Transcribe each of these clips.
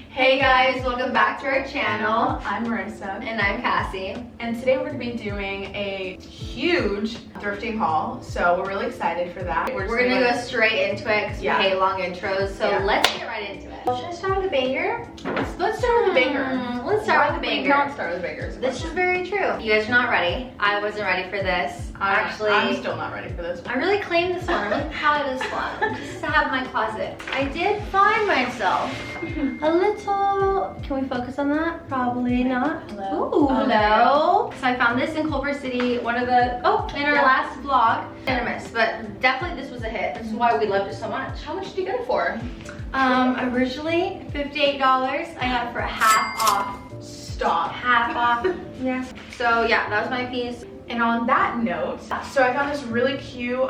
Hey guys, welcome back to our channel. I'm Marissa. And I'm Cassie. And today we're going to be doing a huge thrifting haul, so we're really excited for that. We're going to go straight into it because we hate long intros, so let's get right into it. Should I start with a banger? Let's start with a banger. Let's start with a banger. Don't start with bangers. This is very true. You guys are not ready. I wasn't ready for this. Actually, I'm still not ready for this one. I really claimed this one. I'm really proud of this one. Just to have in my closet. I did find myself a little. Can we focus on that? Probably not. Hello. Ooh, hello. So I found this in Culver City. One of the in our last vlog. Animus, but definitely this was a hit. This is why we loved it so much. How much did you get it for? Originally $58. I got it for half off. Stop. Half off. Yeah. So yeah, that was my piece. And on that note, so I found this really cute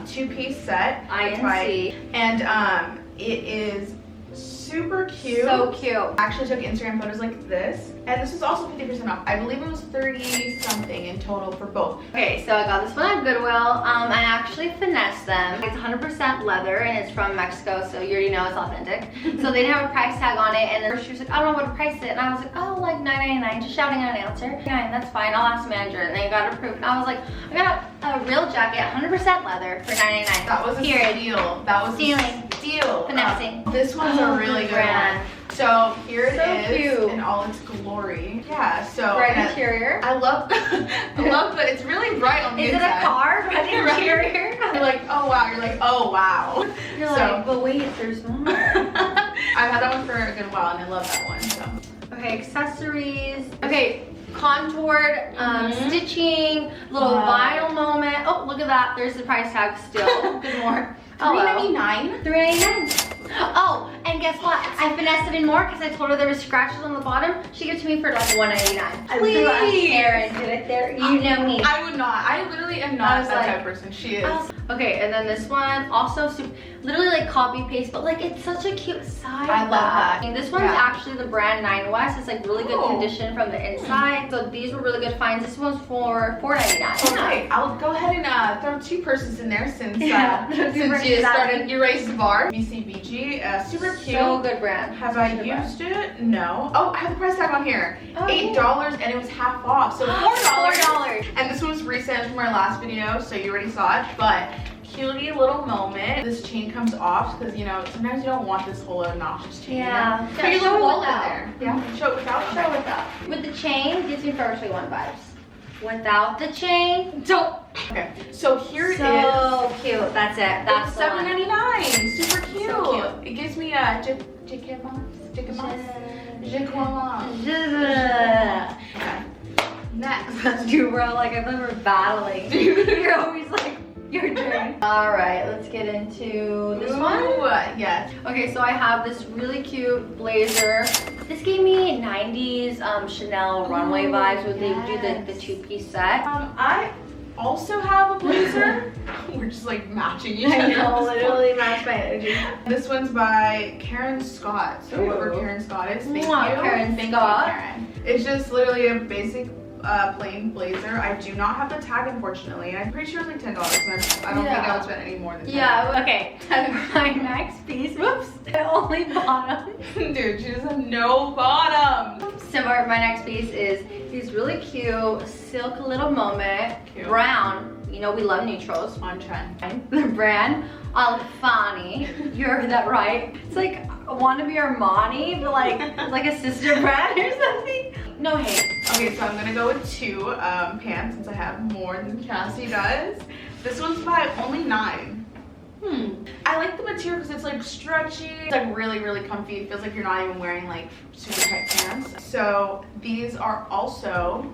two-piece set. INC. And it is super cute. So cute. I actually took Instagram photos like this. And this is also 50% off. I believe it was 30 something in total for both. Okay, so I got this one at Goodwill. I actually finessed them. It's 100% leather and it's from Mexico, so you already know it's authentic. So they didn't have a price tag on it, and then she was like, I don't know what to price it. And I was like, oh, like $9.99, just shouting at an answer. $9, that's fine, I'll ask the manager. And they got it approved. And I was like, I got a real jacket, 100% leather for $9.99. That was a steal. That was stealing. Steal. Finessing. This one's a really good one. So here it is cute. in all its glory. Yeah, so bright interior. I love that it's really bright on the inside. Is it a car? Bright interior. You're like, oh wow. You're like, oh wow. You're like, but wait, there's more. I've had that one for a good while and I love that one. So. Okay, accessories. Okay. Contoured, stitching, little vinyl moment. Oh, look at that. There's the price tag still. Good more. $3.99. $3.99. Oh, and guess what? I finessed it in more because I told her there was scratches on the bottom. She gave it to me for like $1.99. I threw a hair into it there. You know me. I would not. I literally am not that type of person. She is. Okay, and then this one also literally like copy paste, but like it's such a cute side. I love that. And this one's actually the brand 9 West. It's like really good condition from the inside. So these were really good finds. This one's for $4.99. Okay, I'll go ahead and throw 2 purses in there since you started your race bar. BCBG, super cute. So good brand. Have I used it? No. Oh, I have the price tag on here. $8 and it was half off, so $4. And this was recent from our last video, so you already saw it. But cutie little moment. This chain comes off because you know sometimes you don't want this whole obnoxious chain. Yeah. Put your little wallet there. Yeah. Show it without. Show it without. With the chain, gives me Forever 21 vibes. Without the chain, don't. Okay, so here it is. So cute. That's it. That's $7.99. Super cute. So cute. It gives me a Okay. Next, that's you, bro. Like I'm never battling. You're always like your turn. All right, let's get into this one. Yes. Okay, so I have this really cute blazer. This gave me 90s Chanel runway vibes when they do the 2-piece set. I also have a blazer. We're just like matching each other. I know, literally match my energy. This one's by Karen Scott. So whoever Karen Scott is, thank you. Karen Scott. Karen. It's just literally a basic plain blazer. I do not have the tag, unfortunately. I'm pretty sure it's like $10. And I don't think I would spend any more than that. Yeah, okay. My next piece, whoops, the only bottom. Dude, she doesn't have no bottom. So my next piece is these really cute silk little moment, brown. You know we love neutrals. On trend. The brand Alfani. You heard that right. It's like wannabe Armani, but like a sister brand or something. No hate. Okay, so I'm gonna go with 2 pants since I have more than Cassie does. This one's by only $9. I like the material because it's like stretchy. It's like really, really comfy. It feels like you're not even wearing like super tight pants. So these are also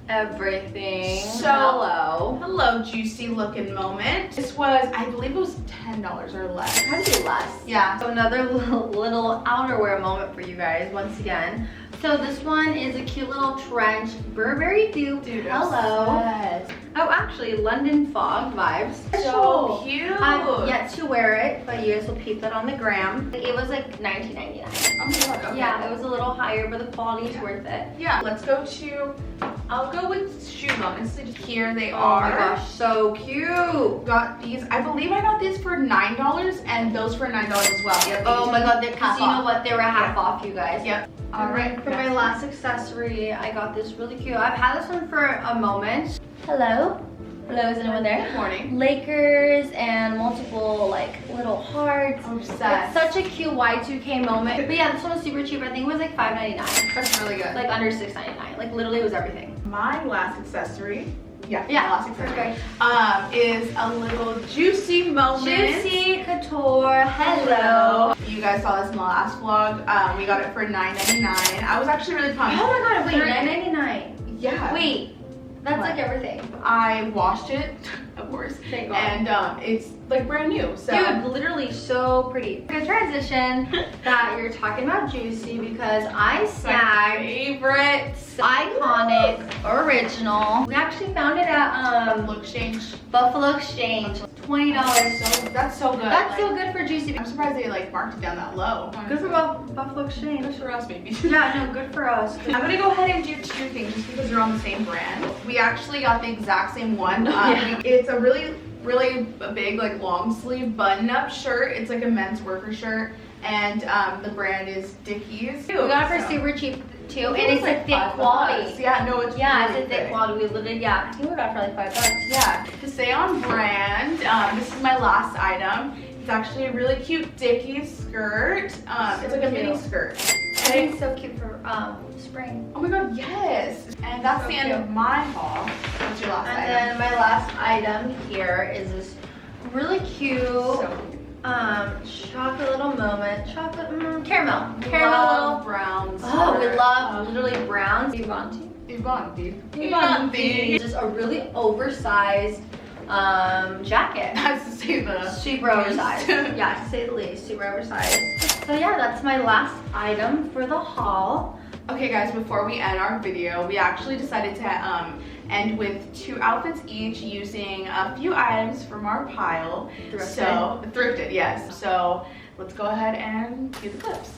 everything. So hello juicy looking moment. This was, I believe it was $10 or less. It has to be less. Yeah. So another little outerwear moment for you guys once again. So this one is a cute little trench, Burberry dupe. Dude, hello. Oh, actually, London fog vibes. So cute. I've yet to wear it, but you guys will peep that on the gram. It was like $19.99. Oh my god. Okay. Yeah, it was a little higher, but the quality is worth it. Yeah. Let's go to I'll go with shoes, honestly. Just here they Oh are. my gosh, so cute. Got these. I believe I got these for $9 and those for $9 as well. Yep, Oh my god, because half you know off. what? They were half off, you guys. Yep. All right, for my last accessory, I got this really cute. I've had this one for a moment. Hello? Hello, is anyone there? Good morning. Lakers and multiple like little hearts. Obsessed. It's such a cute Y2K moment. But yeah, this one was super cheap. I think it was like $5.99. That's really good. Like under $6.99. Like literally it was everything. My last accessory. Yeah, my Yeah, last accessory. okay. Is a little juicy moment. Juicy Couture, hello. You guys saw this in the last vlog. We got it for $9.99. I was actually really pumped. Oh my god, wait, $9.99. Yeah. Wait, that's What? like everything. I washed it, of course. Thank God. And it's like brand new. So Dude, literally so pretty. Good transition that you're talking about juicy because I my snagged favorite. iconic original. We actually found it at Look exchange. Buffalo Exchange. $20. That's so good. That's so good for juicy. I'm surprised they like marked it down that low. Good for Buffalo Exchange. Good for us, baby. Yeah, no, good for us. I'm gonna go ahead and do two things just because they're on the same brand. We actually got the exact same one. Yeah. It's a really big, like long sleeve button up shirt. It's like a men's worker shirt, and the brand is Dickies. We got it for super cheap too, and it's like a thick $5. quality. Yeah, no, it's Yeah, really it's a thick quality. We literally, yeah, I think we got it for like $5. Yeah, to stay on brand, this is my last item. It's actually a really cute Dickies skirt. It's like a mini skirt. I think it's so cute for spring. Oh my god, yes! And that's So the end cute. of my haul. What's your last And item? then my last item here is this really cute chocolate little moment. Caramel Love little. browns. Oh, we love literally browns. Blvd. It's just a really oversized jacket. That's to say the Super oversized. Yeah, to say the least, super oversized. So yeah, that's my last item for the haul. Okay guys, before we end our video, we actually decided to end with 2 outfits each using a few items from our pile. Thrifted. So, thrifted, yes. So let's go ahead and do the clips.